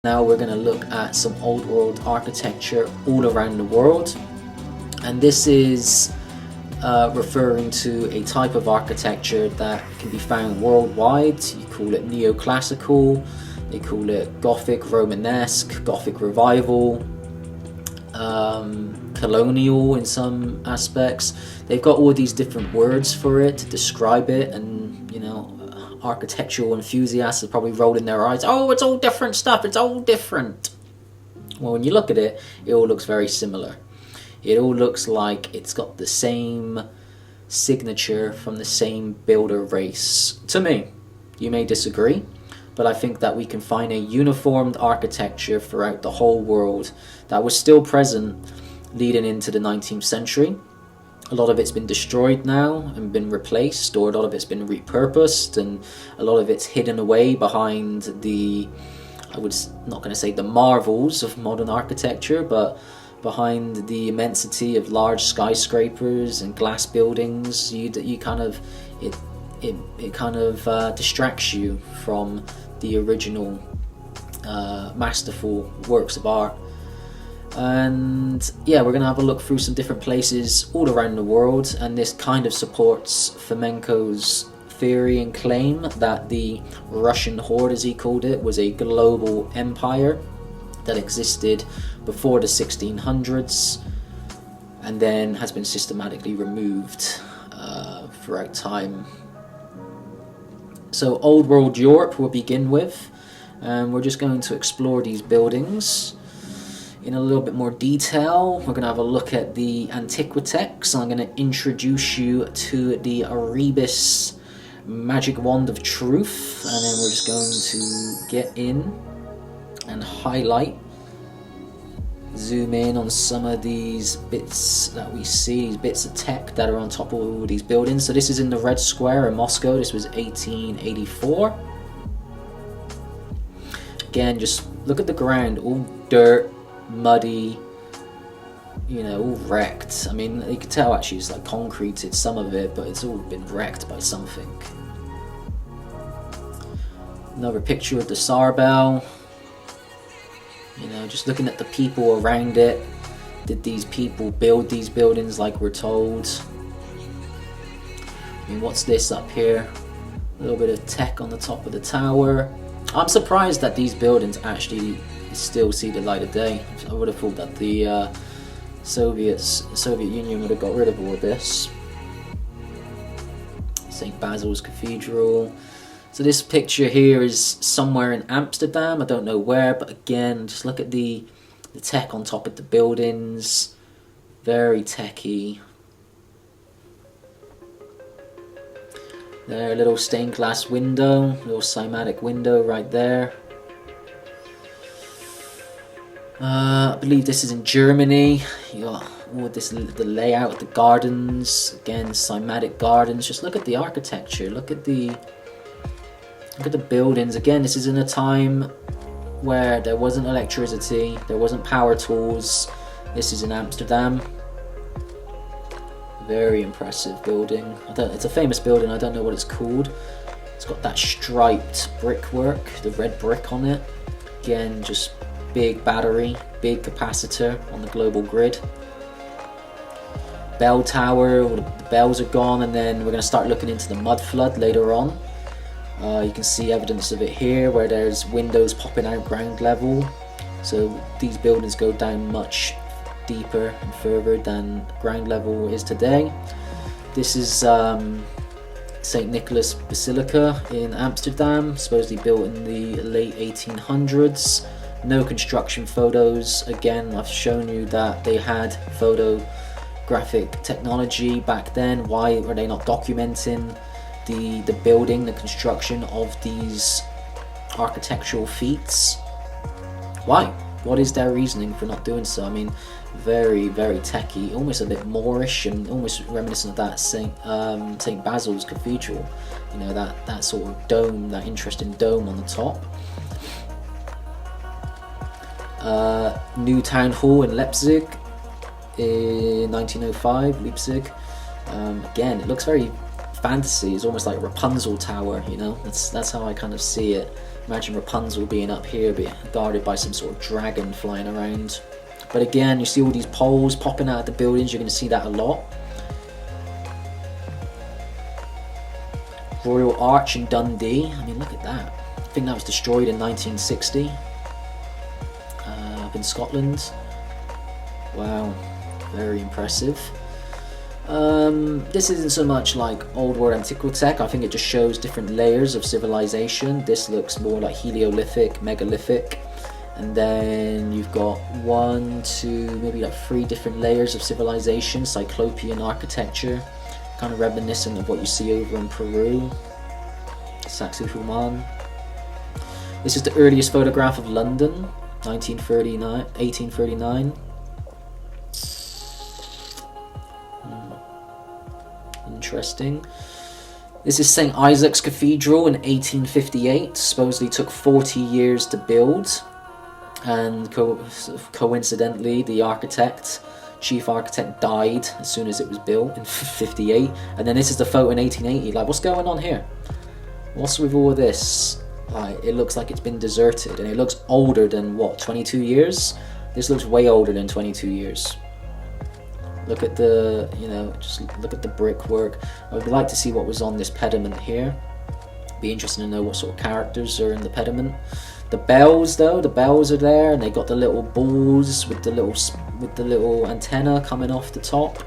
Now we're going to look at some old world architecture all around the world, and this is referring to a type of architecture that can be found worldwide. You call it neoclassical, they call it Gothic, Romanesque, Gothic Revival, colonial in some aspects. They've got all these different words for it to describe it, and you know, architectural enthusiasts are probably rolling their eyes. Oh, it's all different stuff, it's all different. Well, when you look at it, it all looks very similar. It all looks like it's got the same signature from the same builder race. To me, you may disagree, but I think that we can find a uniformed architecture throughout the whole world that was still present leading into the 19th century. A lot of it's been destroyed now and been replaced, or a lot of it's been repurposed, and a lot of it's hidden away behind the, I would not going to say the marvels of modern architecture, but behind the immensity of large skyscrapers and glass buildings. You kind of, it kind of distracts you from the original masterful works of art. And yeah, we're going to have a look through some different places all around the world, and this kind of supports Fomenko's theory and claim that the Russian horde, as he called it, was a global empire that existed before the 1600s and then has been systematically removed throughout time. So Old World Europe we'll begin with, and we're just going to explore these buildings in a little bit more detail. We're going to have a look at the Antiquitex. I'm going to introduce you to the Erebus magic wand of truth, and then we're just going to get in and highlight, zoom in on some of these bits that we see, these bits of tech that are on top of all these buildings. So this is in the Red Square in Moscow. This was 1884. Again, just look at the ground, all dirt, muddy, you know, all wrecked. I mean, you can tell actually it's like concreted, some of it, but it's all been wrecked by something. Another picture of the Sarbel. You know, just looking at the people around it. Did these people build these buildings like we're told? I mean, what's this up here? A little bit of tech on the top of the tower. I'm surprised that these buildings actually still see the light of day. I would have thought that the Soviet Union would have got rid of all of this. St. Basil's Cathedral. So this picture here is somewhere in Amsterdam. I don't know where, but again, just look at the tech on top of the buildings. Very techy. There, a little stained glass window, little cymatic window right there. I believe this is in Germany. You got all this, the layout of the gardens. Again, cymatic gardens. Just look at the architecture. Look at the buildings. Again, this is in a time where there wasn't electricity, there wasn't power tools. This is in Amsterdam. Very impressive building. It's a famous building. I don't know what it's called. It's got that striped brickwork, the red brick on it. Again, just big battery, big capacitor on the global grid. Bell tower, all the bells are gone, and then we're going to start looking into the mud flood later on. You can see evidence of it here where there's windows popping out ground level. So these buildings go down much deeper and further than ground level is today. This is St. Nicholas Basilica in Amsterdam, supposedly built in the late 1800s. No construction photos. Again, I've shown you that they had photographic technology back then. Why were they not documenting the building, the construction of these architectural feats? Why? What is their reasoning for not doing so? I mean, very, very techy, almost a bit Moorish and almost reminiscent of that St. Basil's Cathedral. You know, that sort of dome, that interesting dome on the top. New Town Hall in Leipzig in 1905, Leipzig. Again, it looks very fantasy. It's almost like Rapunzel Tower, you know. That's how I kind of see it. Imagine Rapunzel being up here, being guarded by some sort of dragon flying around. But again, you see all these poles popping out of the buildings. You're going to see that a lot. Royal Arch in Dundee. I mean, look at that. I think that was destroyed in 1960. Up in Scotland. Wow, very impressive. This isn't so much like Old World Antiquitech. I think it just shows different layers of civilization. This looks more like Heliolithic, Megalithic. And then you've got 1, 2, maybe like 3 different layers of civilization. Cyclopean architecture, kind of reminiscent of what you see over in Peru. Sacsayhuaman. This is the earliest photograph of London, 1839. Interesting. This is St. Isaac's Cathedral in 1858. Supposedly took 40 years to build. And coincidentally, the chief architect, died as soon as it was built in 58. And then this is the photo in 1880. Like, what's going on here? What's with all this? Like, it looks like it's been deserted, and it looks older than what, 22 years? This looks way older than 22 years. Look at the, just look at the brickwork. I would like to see what was on this pediment here. Be interested to know what sort of characters are in the pediment. The bells, though, the bells are there, and they got the little balls with the little antenna coming off the top.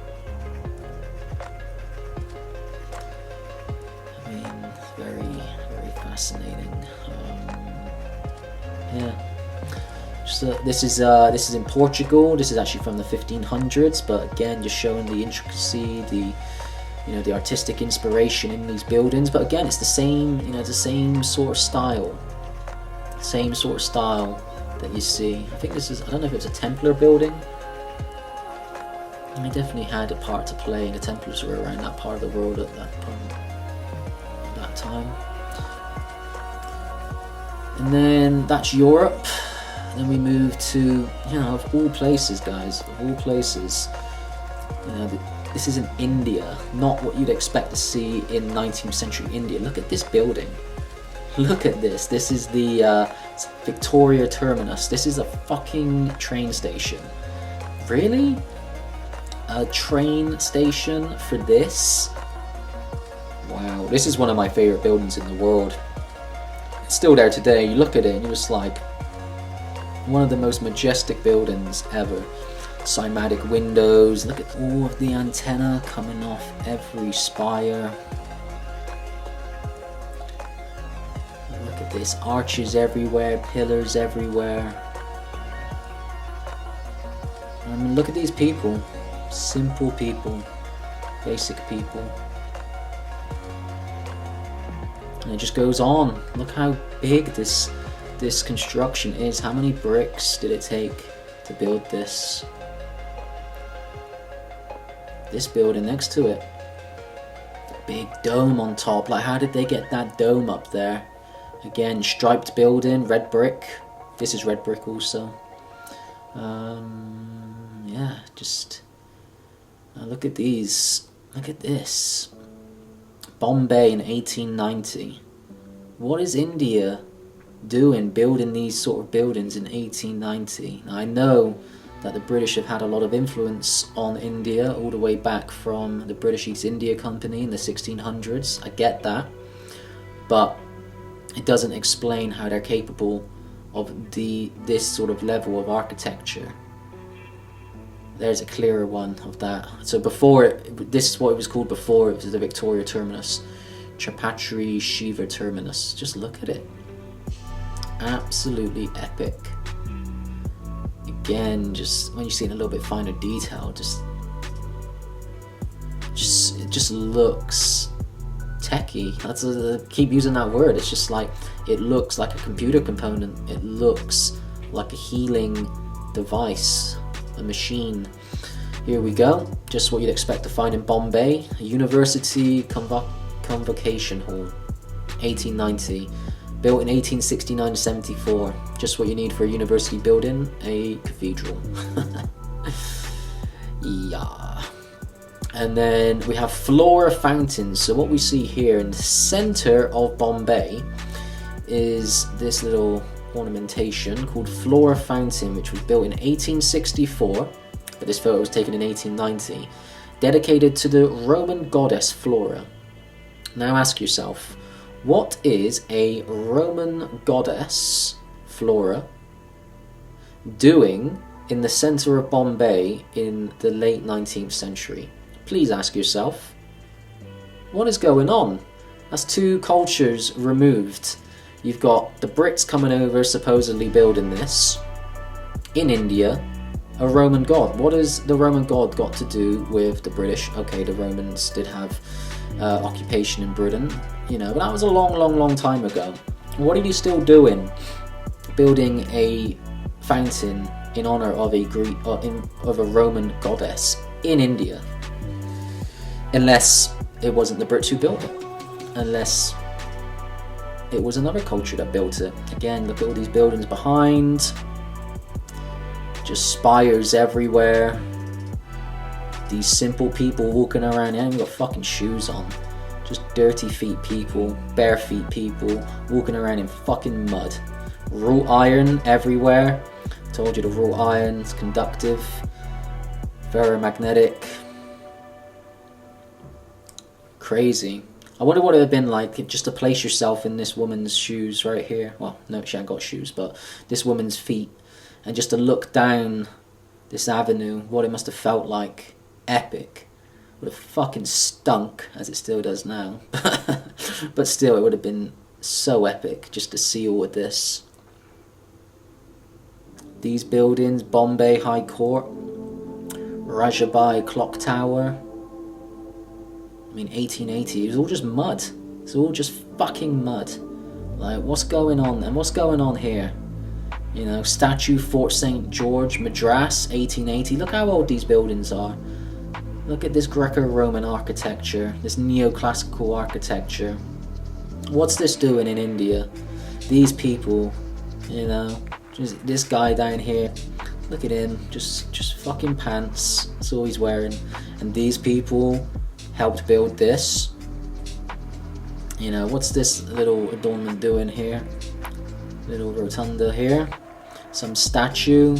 I mean, very, very fascinating. Yeah. This is in Portugal. This is actually from the 1500s, but again, just showing the intricacy, the artistic inspiration in these buildings. But again, it's the same, it's the same sort of style. Same sort of style that you see. I think this is, I don't know if it was a Templar building. And they definitely had a part to play. The Templars were around that part of the world at that time. And then that's Europe. Then we move to, of all places, guys, of all places, this is in India, not what you'd expect to see in 19th century India. Look at this building. Look at this. This is the Victoria Terminus. This is a fucking train station. Really? A train station for this? Wow, this is one of my favorite buildings in the world. It's still there today. You look at it and you're just like, one of the most majestic buildings ever. Cymatic windows. Look at all of the antenna coming off every spire. Look at this. Arches everywhere, pillars everywhere. I mean, look at these people. Simple people. Basic people. And it just goes on. Look how big this construction is. How many bricks did it take to build this? This building next to it. The big dome on top. Like, how did they get that dome up there? Again, striped building, red brick. This is red brick also. Yeah, just look at these. Look at this. Bombay in 1890. What is India doing building these sort of buildings in 1890? Now, I know that the British have had a lot of influence on India all the way back from the British East India Company in the 1600s. I get that, but it doesn't explain how they're capable of this sort of level of architecture. There's a clearer one of that. So before, this is what it was called before. It was the Victoria Terminus, Chapatri Shiva Terminus. Just look at it. Absolutely epic. Again, just when you see in a little bit finer detail, it just looks techie. Keep using that word. It's just like, it looks like a computer component. It looks like a healing device, a machine. Here we go. Just what you'd expect to find in Bombay. A university convocation hall, 1890. Built in 1869-74. Just what you need for a university building, a cathedral. Yeah. And then we have flora fountains. So what we see here in the center of Bombay is this little ornamentation called Flora Fountain, which was built in 1864, but this photo was taken in 1890, dedicated to the Roman goddess Flora. Now ask yourself, what is a Roman goddess, Flora, doing in the center of Bombay in the late 19th century? Please ask yourself, what is going on? That's two cultures removed. You've got the Brits coming over, supposedly building this in India, a Roman god. What has the Roman god got to do with the British? Okay, the Romans did have occupation in Britain, you know, but that was a long time ago. What are you still doing, building a fountain in honor of a Roman goddess in India? Unless it wasn't the Brits who built it, unless it was another culture that built it. Again, look at all these buildings behind, just spires everywhere. These simple people walking around, they haven't even got fucking shoes on. Just dirty feet people, bare feet people, walking around in fucking mud. Wrought iron everywhere. Told you the wrought iron is conductive, ferromagnetic. Crazy. I wonder what it would have been like just to place yourself in this woman's shoes right here. Well, no, she ain't got shoes, but this woman's feet, and just to look down this avenue, what it must have felt like. Epic. Would have fucking stunk, as it still does now. But still, it would have been so epic just to see all of this. These buildings, Bombay High Court, Rajabai Clock Tower. I mean, 1880, it was all just mud. It's all just fucking mud. Like, what's going on? And what's going on here? You know, statue Fort St. George, Madras, 1880. Look how old these buildings are. Look at this Greco-Roman architecture, this neoclassical architecture. What's this doing in India? These people, you know, just this guy down here. Look at him, just fucking pants. That's all he's wearing. And these people helped build this. You know, what's this little adornment doing here? Little rotunda here. Some statue.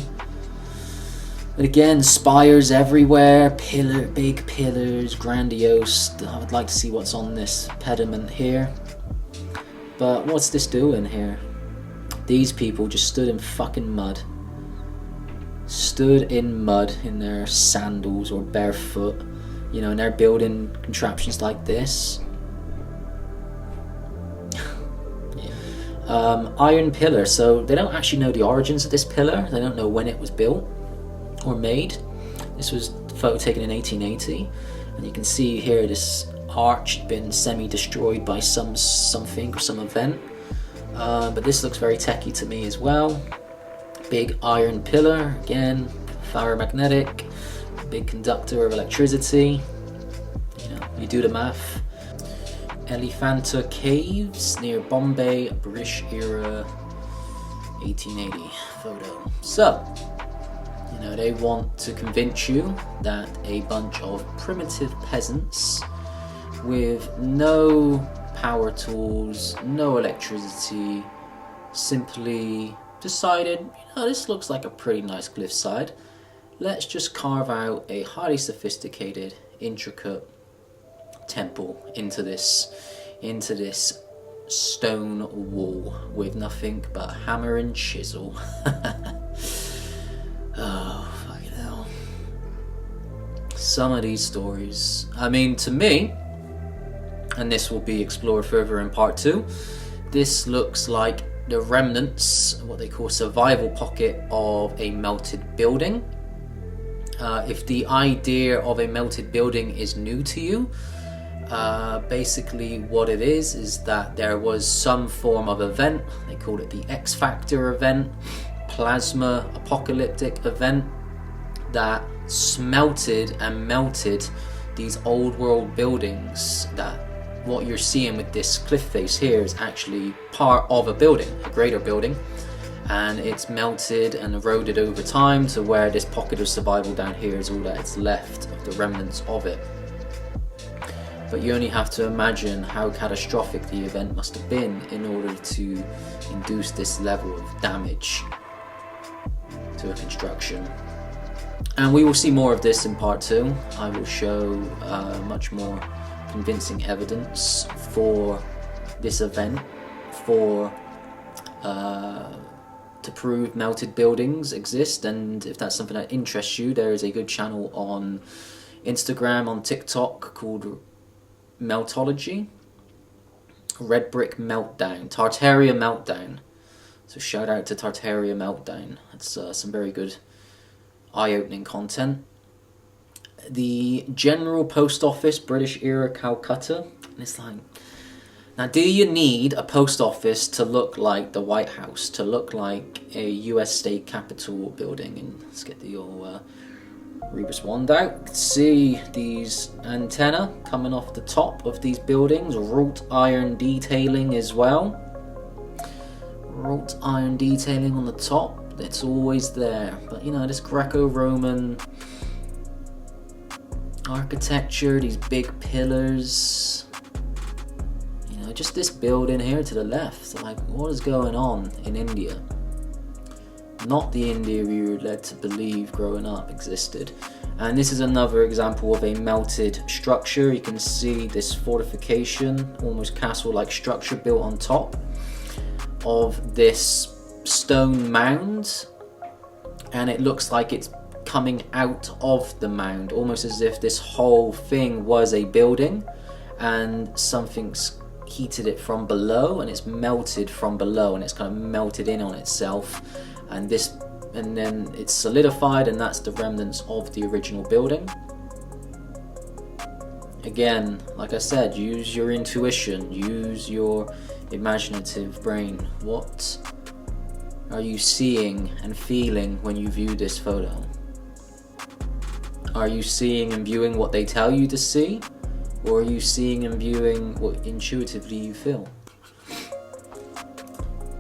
But again, spires everywhere, big pillars, grandiose. I would like to see what's on this pediment here. But what's this doing here? These people just stood in fucking mud. Stood in mud in their sandals or barefoot. You know, and they're building contraptions like this. Iron pillar. So they don't actually know the origins of this pillar. They don't know when it was built or made. This was a photo taken in 1880, and you can see here this arch had been semi-destroyed by something or some event. But this looks very techy to me as well. Big iron pillar, again, ferromagnetic. Big conductor of electricity. You know, you do the math. Elephanta Caves near Bombay, British era, 1880 photo. So, you know, they want to convince you that a bunch of primitive peasants with no power tools, no electricity, simply decided, you know, this looks like a pretty nice cliffside. Let's just carve out a highly sophisticated, intricate temple into this stone wall with nothing but hammer and chisel. Oh, fucking hell. Some of these stories, I mean, to me, and this will be explored further in part 2, this looks like the remnants, what they call survival pocket of a melted building. If the idea of a melted building is new to you, basically what it is that there was some form of event, they call it the X Factor event, plasma apocalyptic event, that smelted and melted these old world buildings. That what you're seeing with this cliff face here is actually part of a building, a greater building, and it's melted and eroded over time to where this pocket of survival down here is all that's left of the remnants of it. but you only have to imagine how catastrophic the event must have been in order to induce this level of damage to a construction. And we will see more of this in part 2. I will show much more convincing evidence for this event, to prove melted buildings exist. And if that's something that interests you, there is a good channel on Instagram, on TikTok, called Meltology, Red Brick Meltdown, Tartaria Meltdown. So shout out to Tartaria Meltdown. That's some very good eye-opening content. The General Post Office, British era, Calcutta. And it's like, now do you need a post office to look like the White House, to look like a US state capitol building? And let's get the old Rebus wand out. You can see these antenna coming off the top of these buildings, wrought iron detailing as well. Wrought iron detailing on the top, it's always there. But you know, this Greco-Roman architecture, these big pillars, you know, just this building here to the left. So like, what is going on in India? Not the India we were led to believe growing up existed. And this is another example of a melted structure. You can see this fortification, almost castle-like structure built on top of this stone mound, and it looks like it's coming out of the mound, almost as if this whole thing was a building and something's heated it from below and it's melted from below and it's kind of melted in on itself, and then it's solidified, and that's the remnants of the original building. Again, like I said, use your intuition, use your imaginative brain. What are you seeing and feeling when you view this photo? Are you seeing and viewing what they tell you to see, or are you seeing and viewing what intuitively you feel?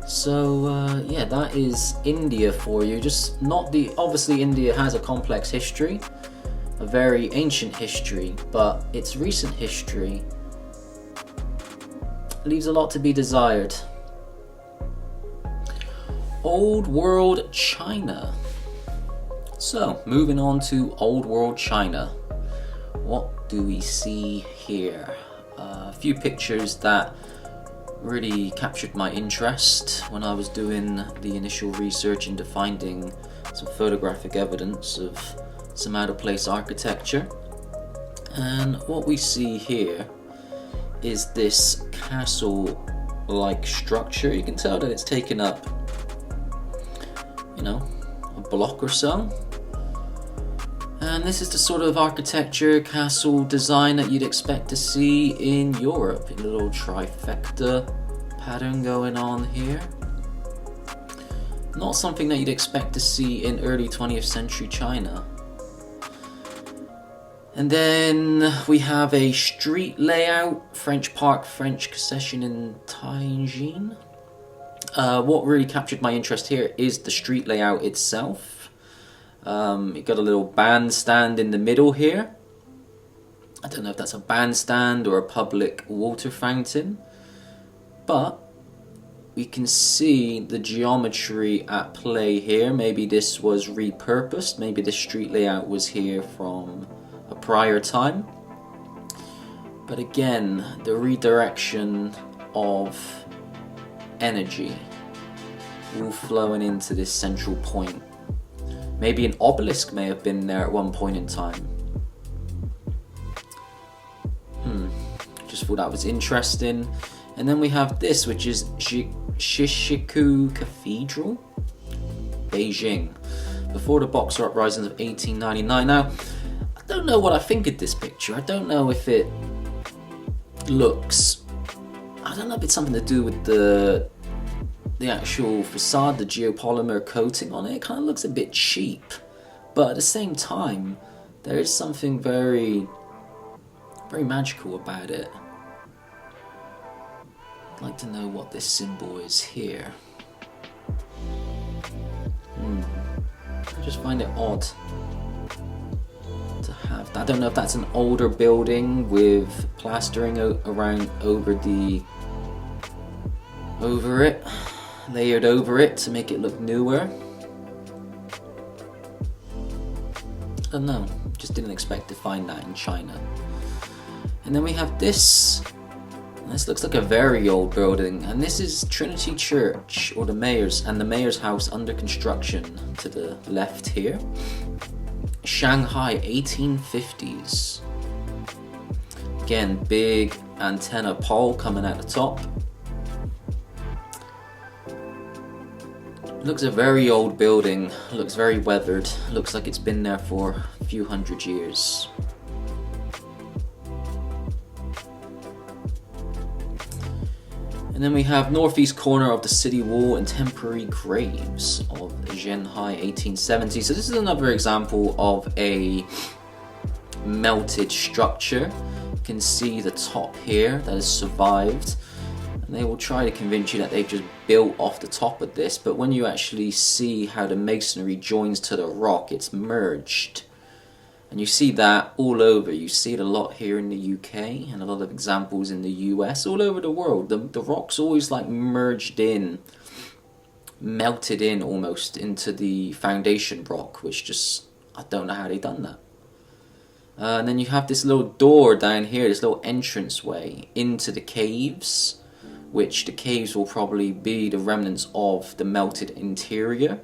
So yeah, that is India for you. Just not the, obviously India has a complex history, a very ancient history, but its recent history leaves a lot to be desired. Old World China. So, moving on to Old World China. What do we see here? A few pictures that really captured my interest when I was doing the initial research into finding some photographic evidence of some out-of-place architecture. And what we see here is this castle-like structure. You can tell that it's taken up, you know, a block or so. And this is the sort of architecture, castle design that you'd expect to see in Europe. A little trifecta pattern going on here. Not something that you'd expect to see in early 20th century China. And then we have a street layout, French Park, French Concession in Tianjin. What really captured my interest here is the street layout itself. You got a little bandstand in the middle here. I don't know if that's a bandstand or a public water fountain, but we can see the geometry at play here. Maybe this was repurposed, maybe the street layout was here from a prior time. But again, the redirection of energy all flowing into this central point. Maybe an obelisk may have been there at one point in time. Just thought that was interesting. And then we have this, which is Shishiku Cathedral, Beijing, before the Boxer uprisings of 1899. Now, I don't know what I think of this picture. I don't know if it looks, I don't know if it's something to do with the actual facade, the geopolymer coating on it. It kind of looks a bit cheap, but at the same time, there is something very, very magical about it. I'd like to know what this symbol is here. I just find it odd to have I don't know if that's an older building with plastering around layered over it to make it look newer. I don't know, just didn't expect to find that in China. And then we have this. This looks like a very old building, and this is Trinity Church, or the mayor's house under construction to the left here. Shanghai, 1850s. Again, big antenna pole coming out the top. Looks a very old building, looks very weathered, looks like it's been there for a few hundred years. And then we have northeast corner of the city wall and temporary graves of Zhenhai 1870. So this is another example of a melted structure. You can see the top here that has survived. And they will try to convince you that they've just built off the top of this, but when you actually see how the masonry joins to the rock, it's merged. And you see that all over. You see it a lot here in the UK and a lot of examples in the US, all over the world. The rock's always like merged in, melted in almost into the foundation rock, which just, I don't know how they've done that. And then you have this little door down here, this little entranceway into the caves, which the caves will probably be the remnants of the melted interior.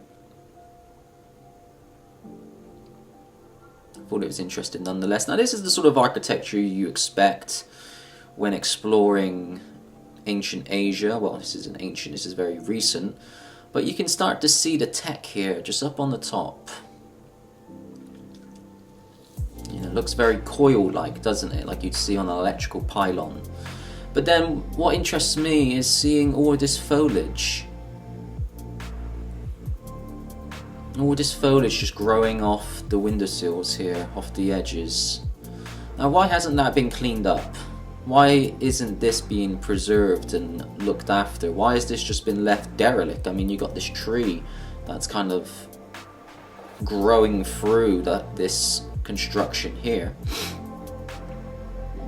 Thought it was interesting nonetheless. Now this is the sort of architecture you expect when exploring ancient Asia. Well, this isn't ancient, this is very recent. But you can start to see the tech here, just up on the top. You know, it looks very coil-like, doesn't it? Like you'd see on an electrical pylon. But then what interests me is seeing all this foliage. All this foliage just growing off the windowsills here, off the edges. Now why hasn't that been cleaned up? Why isn't this being preserved and looked after? Why has this just been left derelict? I mean, you got this tree that's kind of growing through this construction here.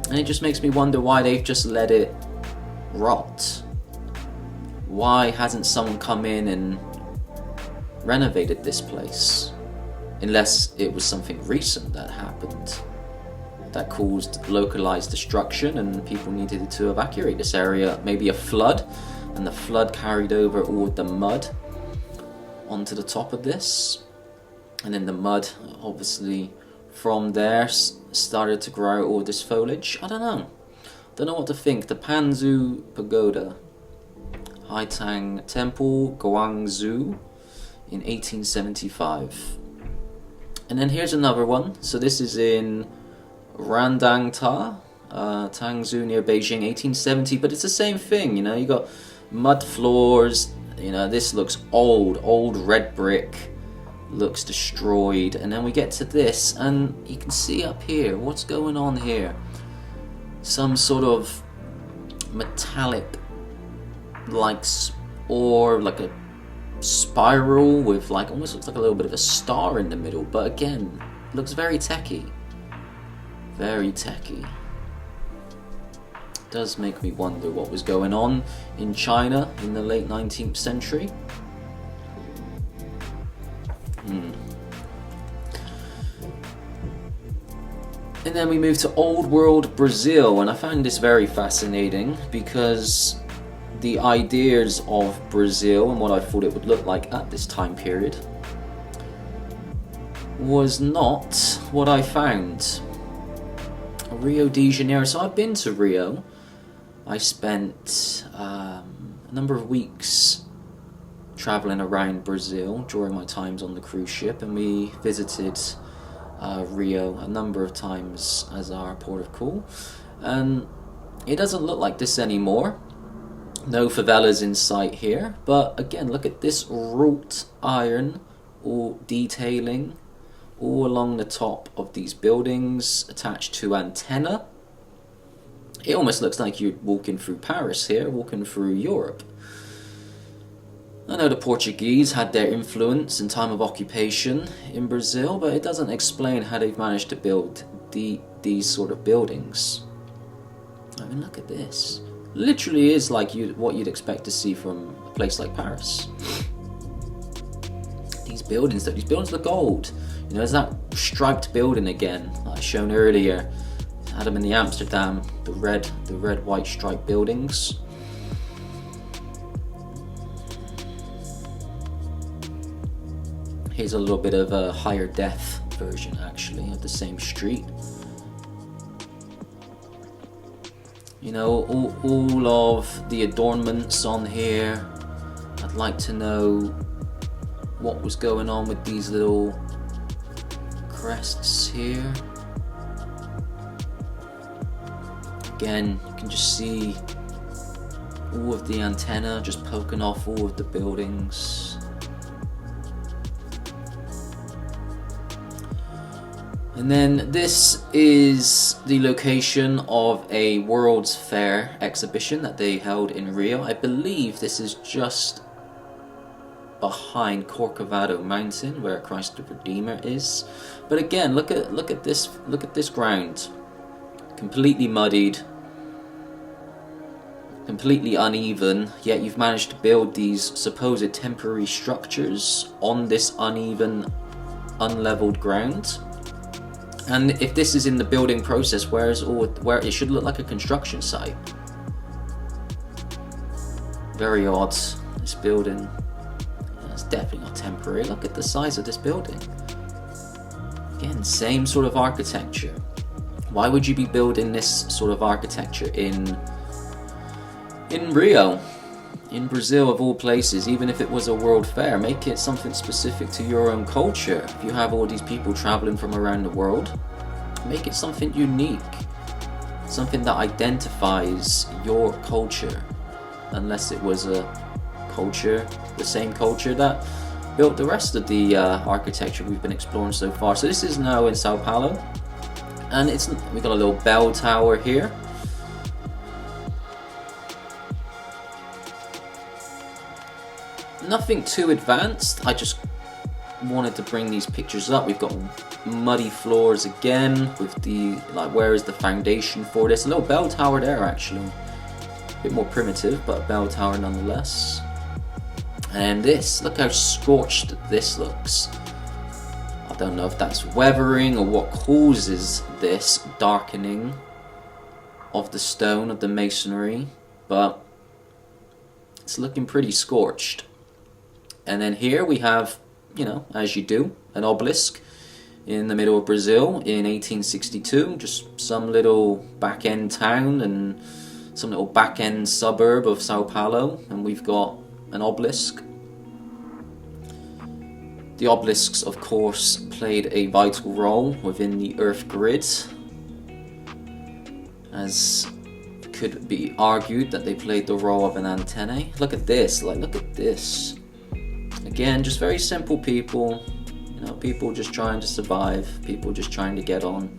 And it just makes me wonder why they've just let it rot. Why hasn't someone come in and renovated this place? Unless it was something recent that happened that caused localized destruction and people needed to evacuate this area. Maybe a flood, and the flood carried over all the mud onto the top of this. And then the mud, obviously, from there started to grow all this foliage. I don't know. Don't know what to think. The Panzu Pagoda, Haitang Temple, Guangzhou, in 1875. And then here's another one. So this is in Randangta, Tangzhou near Beijing, 1870. But it's the same thing, you know. You got mud floors. You know, this looks old red brick. Looks destroyed. And then we get to this, and you can see up here what's going on here. Some sort of metallic, like, or like a spiral with like almost looks like a little bit of a star in the middle, but again looks very techy. Very techy. Does make me wonder what was going on in China in the late 19th century. And then we move to Old World Brazil, and I find this very fascinating because the ideas of Brazil and what I thought it would look like at this time period was not what I found. Rio de Janeiro. So I've been to Rio. I spent a number of weeks traveling around Brazil during my times on the cruise ship, and we visited Rio a number of times as our port of call. And it doesn't look like this anymore. No favelas in sight here, but again, look at this wrought iron or detailing all along the top of these buildings attached to antenna. It almost looks like you're walking through Paris here, walking through Europe. I know the Portuguese had their influence in time of occupation in Brazil, but it doesn't explain how they've managed to build these sort of buildings. I mean, look at this. Literally is like what you'd expect to see from a place like Paris. These buildings look old. You know, there's that striped building again that I shown earlier. Had them in the Amsterdam, the red white striped buildings. Here's a little bit of a higher def version actually of the same street. You know, all of the adornments on here. I'd like to know what was going on with these little crests here. Again, you can just see all of the antenna just poking off all of the buildings. And then this is the location of a World's Fair exhibition that they held in Rio. I believe this is just behind Corcovado Mountain where Christ the Redeemer is. But again, look at this ground. Completely muddied, completely uneven, yet you've managed to build these supposed temporary structures on this uneven, unleveled ground. And if this is in the building process, where it should look like a construction site. Very odd, this building. It's definitely not temporary. Look at the size of this building. Again, same sort of architecture. Why would you be building this sort of architecture in Rio? In Brazil of all places, even if it was a world fair, make it something specific to your own culture. If you have all these people traveling from around the world, make it something unique, something that identifies your culture, unless it was a culture, the same culture that built the rest of the architecture we've been exploring so far. So this is now in Sao Paulo, and we got a little bell tower here. Nothing too advanced, I just wanted to bring these pictures up. We've got muddy floors again with the, like, where is the foundation for this? A little bell tower there actually. A bit more primitive, but a bell tower nonetheless. And this, look how scorched this looks. I don't know if that's weathering or what causes this darkening of the stone, of the masonry, but it's looking pretty scorched. And then here we have, you know, as you do, an obelisk in the middle of Brazil in 1862. Just some little back-end town and some little back-end suburb of Sao Paulo, and we've got an obelisk. The obelisks, of course, played a vital role within the Earth grid, as could be argued that they played the role of an antennae. Look at this, look at this. Again, just very simple people, you know, people just trying to survive, people just trying to get on.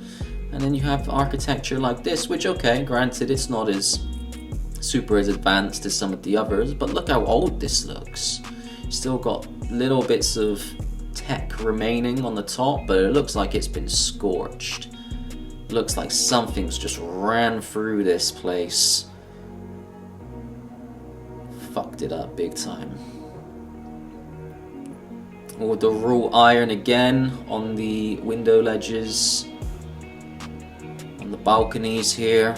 And then you have architecture like this, which, okay, granted, it's not as super as advanced as some of the others, but look how old this looks. Still got little bits of tech remaining on the top, but it looks like it's been scorched. Looks like something's just ran through this place. Fucked it up big time. Or the wrought iron again on the window ledges, on the balconies here.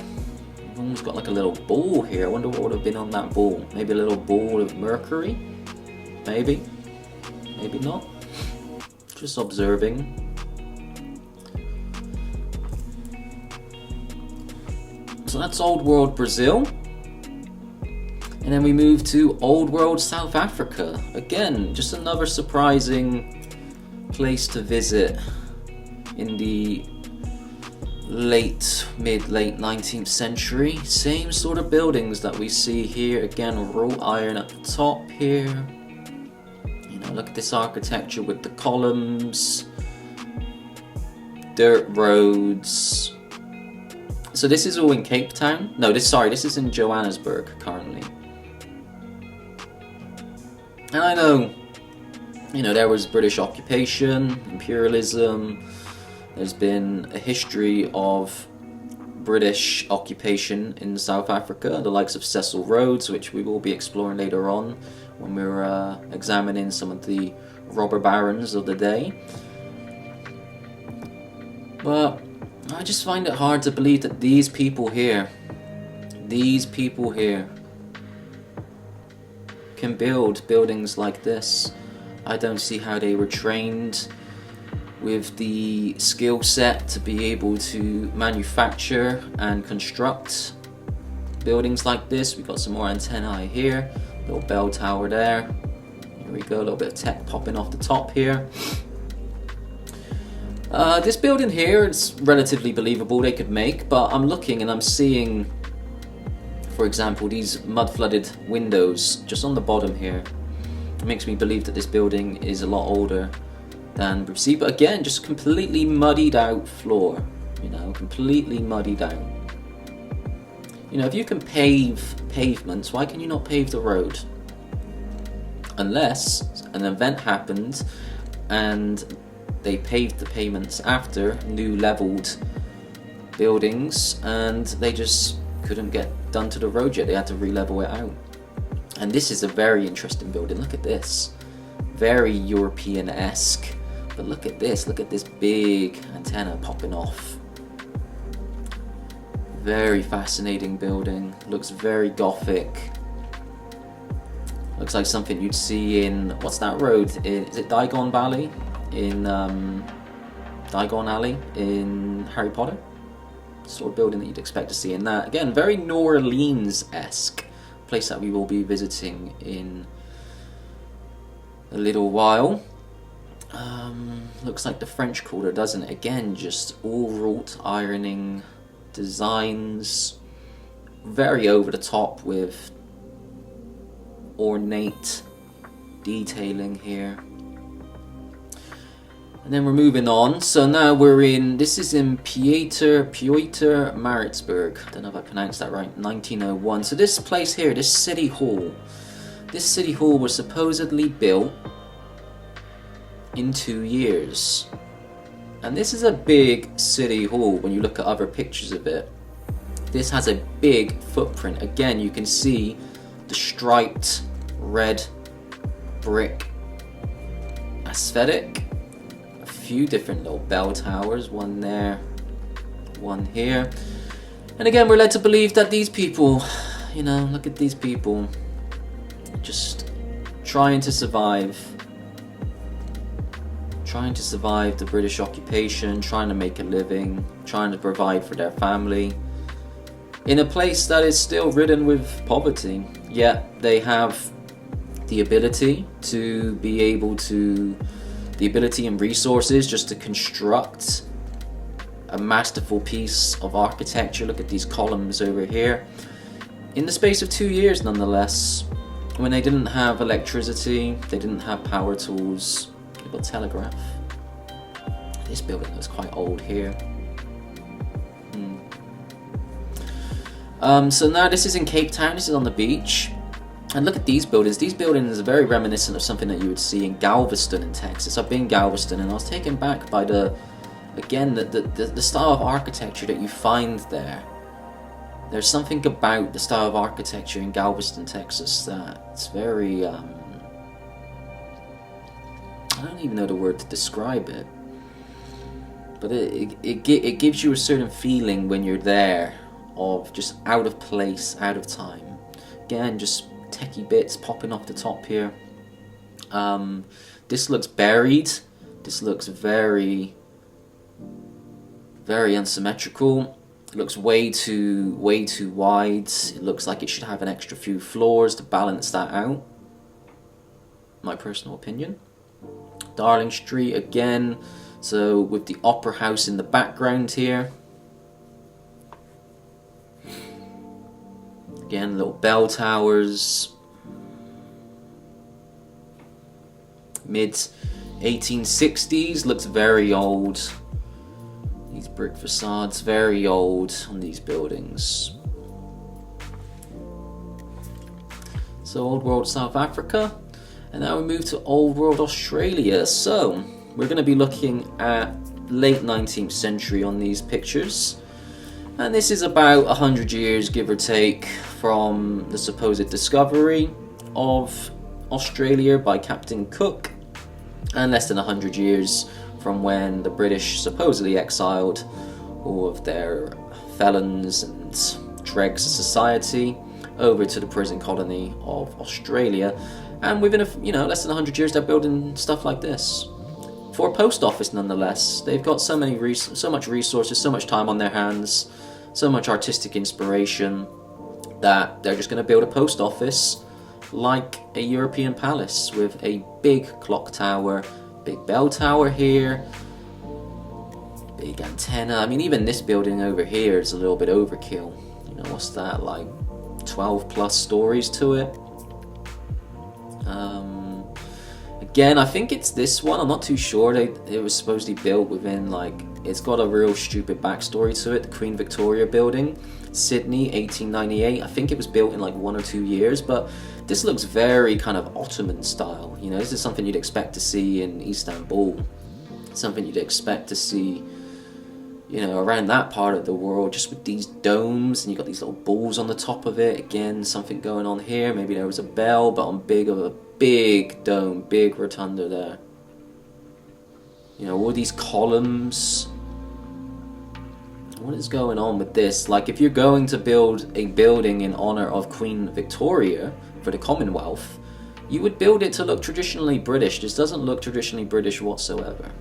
We've almost got like a little ball here. I wonder what would have been on that ball. Maybe a little ball of mercury? Maybe. Maybe not. Just observing. So that's Old World Brazil. And then we move to Old World South Africa. Again, just another surprising place to visit in the late 19th century. Same sort of buildings that we see here. Again, wrought iron at the top here. You know, look at this architecture with the columns, dirt roads. So this is all in Cape Town. No, this is in Johannesburg currently. And I know, you know, there was British occupation, imperialism, There's been a history of British occupation in South Africa, the likes of Cecil Rhodes, which we will be exploring later on when we're examining some of the robber barons of the day. But I just find it hard to believe that these people here can build buildings like this. I don't see how they were trained with the skill set to be able to manufacture and construct buildings like this. We've got some more antennae here, little bell tower there. Here we go, a little bit of tech popping off the top here. This building here, it's relatively believable they could make, but I'm looking and I'm seeing, for example, these mud-flooded windows just on the bottom here. It makes me believe that this building is a lot older than Brucey, but again, just completely muddied out floor, you know, completely muddied out. You know, if you can pave pavements, why can you not pave the road? Unless an event happened and they paved the pavements after new leveled buildings and they just couldn't get done to the road yet, they had to re-level it out. And this is a very interesting building. Look at this, very European-esque. But look at this big antenna popping off. Very fascinating building, looks very Gothic. Looks like something you'd see in, what's that road? Is it Diagon Valley? In Diagon Alley in Harry Potter? Sort of building that you'd expect to see in that. Again, very New Orleans-esque. Place that we will be visiting in a little while. Looks like the French Quarter, doesn't it? Again, just all wrought ironing designs, very over the top with ornate detailing here. And then we're moving on. So now we're in, this is in Pieter-Maritzburg. I don't know if I pronounced that right, 1901. So this place here, this city hall was supposedly built in 2 years. And this is a big city hall when you look at other pictures of it. This has a big footprint. Again, you can see the striped red brick aesthetic. A few different little bell towers, one there, one here. And again, we're led to believe that these people, you know, look at these people, just trying to survive the British occupation, trying to make a living, trying to provide for their family in a place that is still ridden with poverty. Yet they have the ability and resources just to construct a masterful piece of architecture. Look at these columns over here. In the space of 2 years, nonetheless, when they didn't have electricity, they didn't have power tools, they've got telegraph. This building looks quite old here. So now this is in Cape Town, this is on the beach. And look at these buildings. These buildings are very reminiscent of something that you would see in Galveston in Texas. I've been in Galveston and I was taken back by the style of architecture that you find there. There's something about the style of architecture in Galveston, Texas that's very, I don't even know the word to describe it. But it gives you a certain feeling when you're there of just out of place, out of time. Again, just techie bits popping off the top here. This looks buried. This looks very, very unsymmetrical. It looks way too wide. It looks like it should have an extra few floors to balance that out. My personal opinion. Darling Street again. So with the Opera House in the background here. Again, little bell towers. Mid 1860s, looks very old. These brick facades, very old on these buildings. So Old World South Africa, and now we move to Old World Australia. So we're going to be looking at late 19th century on these pictures. And this is about 100 years, give or take, from the supposed discovery of Australia by Captain Cook, and less than 100 years from when the British supposedly exiled all of their felons and dregs of society over to the prison colony of Australia. And within less than 100 years, they're building stuff like this for a post office. Nonetheless, they've got so much resources, so much time on their hands, so much artistic inspiration, that they're just going to build a post office like a European palace with a big clock tower, big bell tower here, big antenna. I mean, even this building over here is a little bit overkill. You know, what's that, like 12 plus stories to it? Again, I think it's this one. I'm not too sure. It was supposedly built within, like, it's got a real stupid backstory to it. The Queen Victoria building, Sydney, 1898. I think it was built in like 1 or 2 years, but this looks very kind of Ottoman style. You know, this is something you'd expect to see in Istanbul. Something you'd expect to see, you know, around that part of the world, just with these domes, and you got these little balls on the top of it. Again, something going on here. Maybe there was a bell, but on big dome, big rotunda there. You know, all these columns. What is going on with this? Like, if you're going to build a building in honor of Queen Victoria for the Commonwealth, you would build it to look traditionally British. This doesn't look traditionally British whatsoever.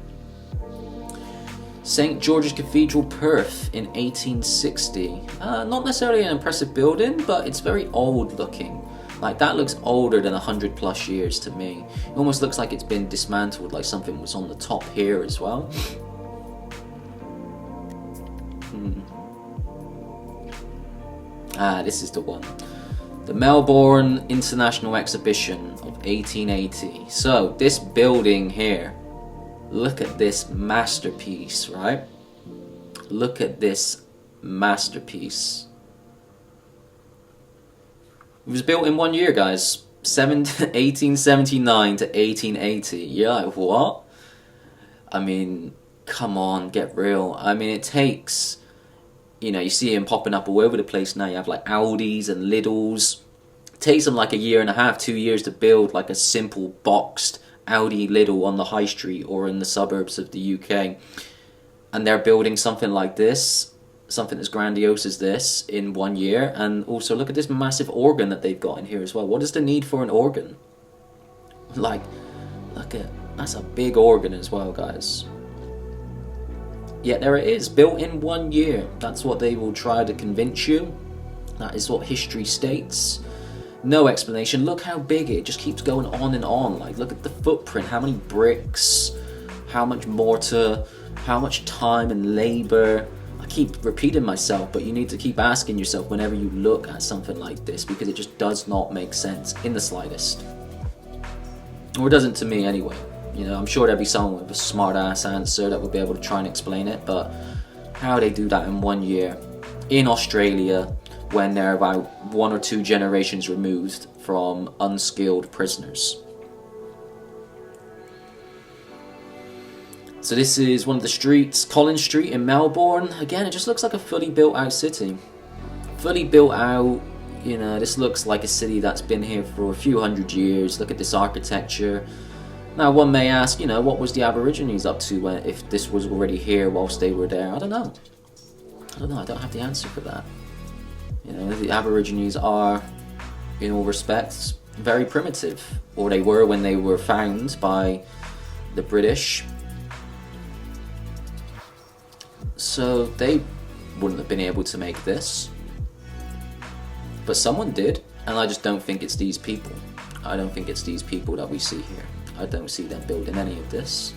St. George's Cathedral, Perth in 1860. Not necessarily an impressive building, but it's very old looking. Like, that looks older than 100 plus years to me. It almost looks like it's been dismantled, like something was on the top here as well. This is the one. The Melbourne International Exhibition of 1880. So, this building here, look at this masterpiece, right? Look at this masterpiece. It was built in 1 year, guys. 1879 to 1880. You're like, what? I mean, come on, get real. I mean, it takes, you know, you see them popping up all over the place now. You have like Audis and Lidls. It takes them like 1.5 years, 2 years to build like a simple boxed Audi Lidl on the high street or in the suburbs of the UK. And they're building something like this, something as grandiose as this, in 1 year. And also look at this massive organ that they've got in here as well. What is the need for an organ? Like, look at, that's a big organ as well, guys. Yet there it is, built in 1 year. That's what they will try to convince you. That is what history states. No explanation. Look how big it just keeps going on and on. Like, look at the footprint. How many bricks? How much mortar? How much time and labor? I keep repeating myself, but you need to keep asking yourself whenever you look at something like this, because it just does not make sense in the slightest. Or it doesn't to me anyway. You know, I'm sure there'll be someone with a smart ass answer that will be able to try and explain it, but how they do that in 1 year in Australia when they're about 1 or 2 generations removed from unskilled prisoners. So this is one of the streets, Collins Street in Melbourne. Again, it just looks like a fully built out city. Fully built out, you know, this looks like a city that's been here for a few hundred years. Look at this architecture. Now one may ask, you know, what was the Aborigines up to if this was already here whilst they were there? I don't know. I don't have the answer for that. You know, the Aborigines are, in all respects, very primitive. Or they were when they were found by the British. So they wouldn't have been able to make this. But someone did, and I just don't think it's these people. I don't think it's these people that we see here. I don't see them building any of this.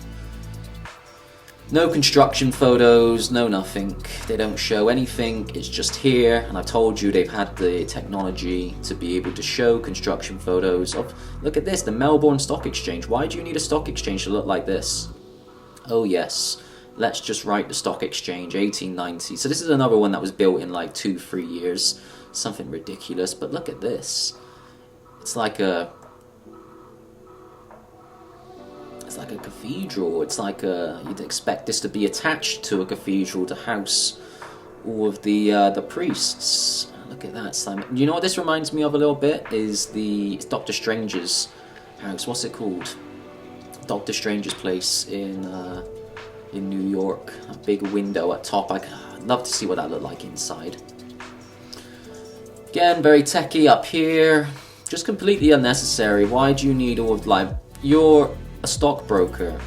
No construction photos, no nothing. They don't show anything, it's just here. And I told you they've had the technology to be able to show construction photos of, look at this, the Melbourne Stock Exchange. Why do you need a stock exchange to look like this? Oh yes, let's just write the Stock Exchange, 1890. So this is another one that was built in like 2-3 years. Something ridiculous, but look at this. It's like a like a cathedral. It's like you'd expect this to be attached to a cathedral to house all of the priests. Look at that, Simon. You know what this reminds me of a little bit is it's Doctor Strange's house. What's it called? Doctor Strange's place in New York. A big window at top. I'd love to see what that looked like inside. Again, very techy up here. Just completely unnecessary. Why do you need all of, like, you're a stockbroker.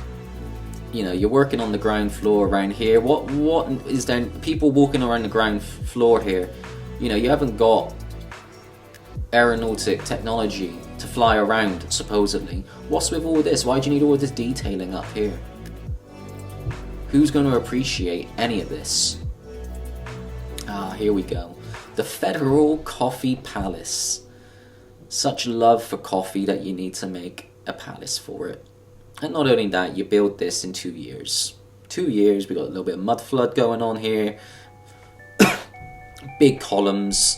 You know, you're working on the ground floor around here. What is there? People walking around the ground floor here. You know, you haven't got aeronautic technology to fly around, supposedly. What's with all this? Why do you need all this detailing up here? Who's going to appreciate any of this? Here we go. The Federal Coffee Palace. Such love for coffee that you need to make a palace for it. And not only that, you build this in 2 years. 2 years, we got a little bit of mud flood going on here. Big columns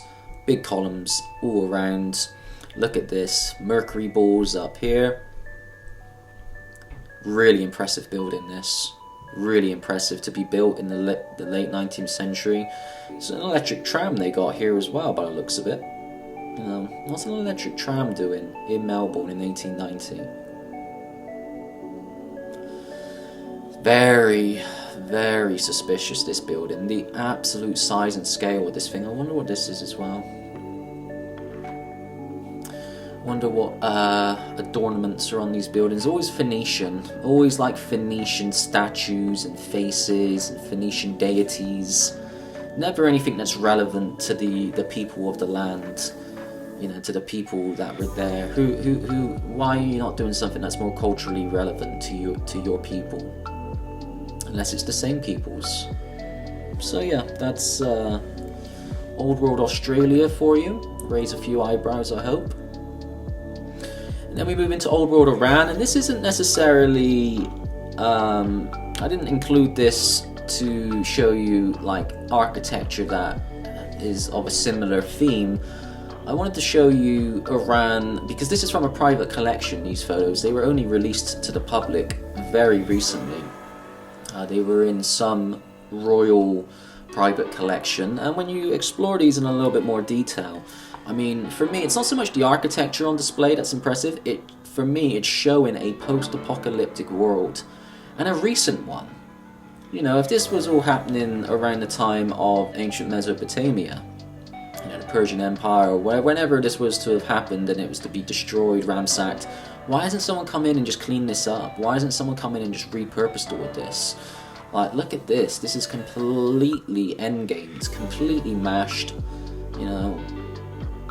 all around. Look at this, mercury balls up here. Really impressive building this. Really impressive to be built in the late 19th century. It's an electric tram they got here as well, by the looks of it. You know, what's an electric tram doing in Melbourne in 1890? Very, very suspicious, this building. The absolute size and scale of this thing. I wonder what this is as well. Wonder what adornments are on these buildings. Always Phoenician. Always like Phoenician statues and faces and Phoenician deities. Never anything that's relevant to the people of the land. You know, to the people that were there. Why are you not doing something that's more culturally relevant to your people? Unless it's the same people's. So yeah, that's Old World Australia for you. Raise a few eyebrows, I hope. And then we move into Old World Iran, and this isn't necessarily... I didn't include this to show you like architecture that is of a similar theme. I wanted to show you Iran because this is from a private collection, these photos. They were only released to the public very recently. They were in some royal private collection, and when you explore these in a little bit more detail, I mean, for me, it's not so much the architecture on display that's impressive. For me, it's showing a post-apocalyptic world, and a recent one. You know, if this was all happening around the time of ancient Mesopotamia, you know, the Persian Empire, or whenever this was to have happened and it was to be destroyed, ransacked, why hasn't someone come in and just cleaned this up? Why hasn't someone come in and just repurposed all of this? Like, look at this. This is completely endgame. It's completely mashed. You know,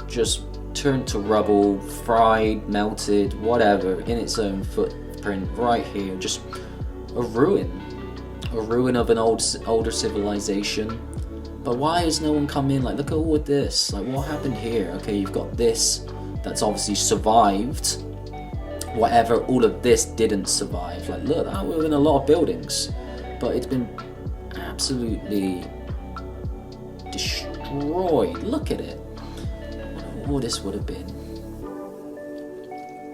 just turned to rubble, fried, melted, whatever, in its own footprint right here. Just a ruin. A ruin of an older civilization. But why has no one come in? Like, look at all of this. Like, what happened here? Okay, you've got this that's obviously survived. Whatever, all of this didn't survive. Like, look, that would have been a lot of buildings. But it's been absolutely destroyed. Look at it. What this would have been.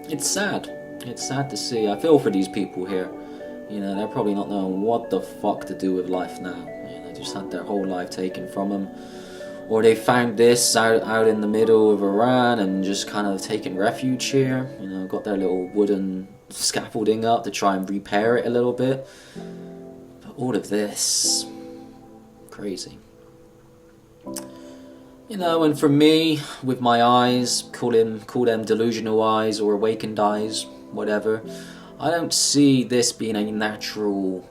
It's sad. It's sad to see. I feel for these people here. You know, they're probably not knowing what the fuck to do with life now. You know, they just had their whole life taken from them. Or they found this out in the middle of Iran and just kind of taken refuge here. You know, got their little wooden scaffolding up to try and repair it a little bit. But all of this, crazy. You know, and for me, with my eyes, call them delusional eyes or awakened eyes, whatever, I don't see this being a natural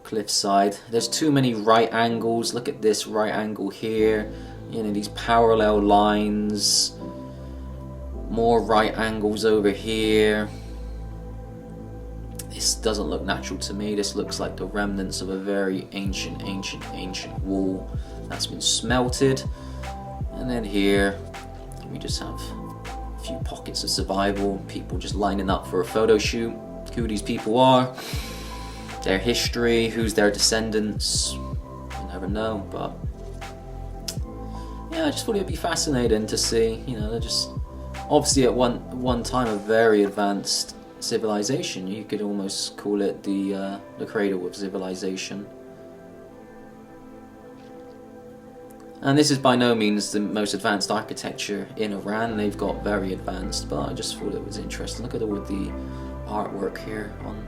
cliffside. There's too many right angles. Look at this right angle here. You know, these parallel lines. More right angles over here. This doesn't look natural to me. This looks like the remnants of a very ancient wall that's been smelted. And then here, we just have a few pockets of survival. People just lining up for a photo shoot. Who these people are. Their history, who's their descendants, you never know, but yeah, I just thought it'd be fascinating to see. You know, they're just obviously at one time a very advanced civilization. You could almost call it the cradle of civilization. And this is by no means the most advanced architecture in Iran. They've got very advanced, but I just thought it was interesting. Look at all the artwork here on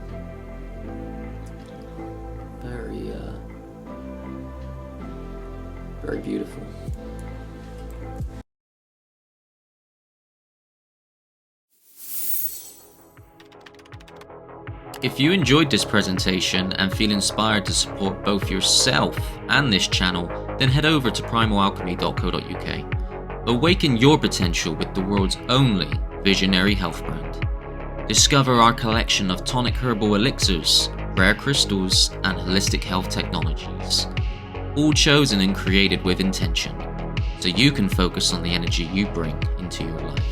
very beautiful. If you enjoyed this presentation and feel inspired to support both yourself and this channel, then head over to primalalchemy.co.uk. Awaken your potential with the world's only visionary health brand. Discover our collection of tonic herbal elixirs, rare crystals, and holistic health technologies. All chosen and created with intention, so you can focus on the energy you bring into your life.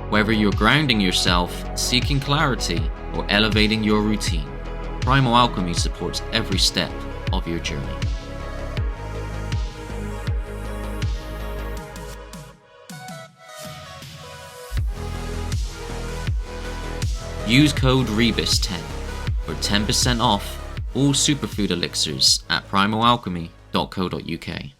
Whether you're grounding yourself, seeking clarity, or elevating your routine, Primal Alchemy supports every step of your journey. Use code REBUS10 for 10% off all superfood elixirs at primalalchemy.co.uk.